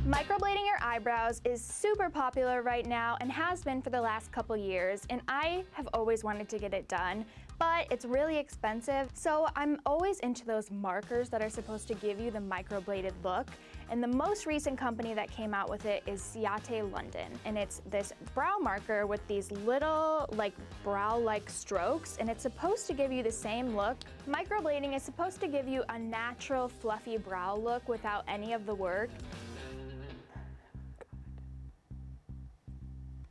Microblading your eyebrows is super popular right now and has been for the last couple years, and I have always wanted to get it done, but it's really expensive, so I'm always into those markers that are supposed to give you the microbladed look, and the most recent company that came out with it is Ciaté London, and it's this brow marker with these little like brow-like strokes, and it's supposed to give you the same look. Microblading is supposed to give you a natural fluffy brow look without any of the work.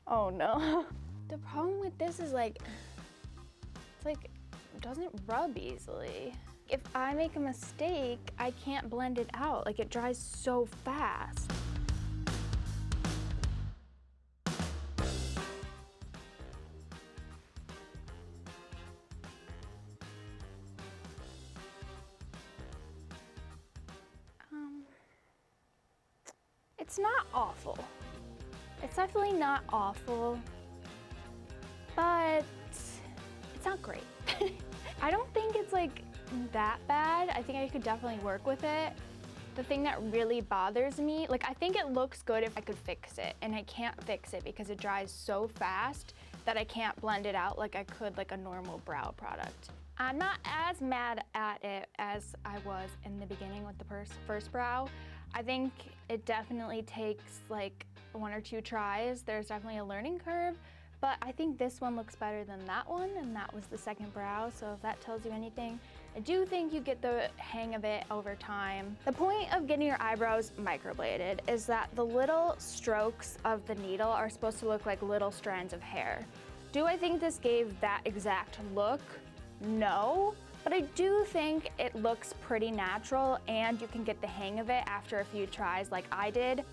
Oh no. The problem with this is it doesn't rub easily. If I make a mistake, I can't blend it out. It dries so fast. It's not awful. It's definitely not awful, but it's not great. I don't think it's that bad. I think I could definitely work with it. The thing that really bothers me, I think it looks good if I could fix it, and I can't fix it because it dries so fast that I can't blend it out like I could a normal brow product. I'm not as mad at it as I was in the beginning with the first brow. I think it definitely takes 1 or 2 tries. There's definitely a learning curve, but I think this one looks better than that one, and that was the second brow, so if that tells you anything, I do think you get the hang of it over time. The point of getting your eyebrows microbladed is that the little strokes of the needle are supposed to look like little strands of hair. Do I think this gave that exact look? No, but I do think it looks pretty natural, and you can get the hang of it after a few tries like I did.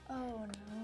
Oh no.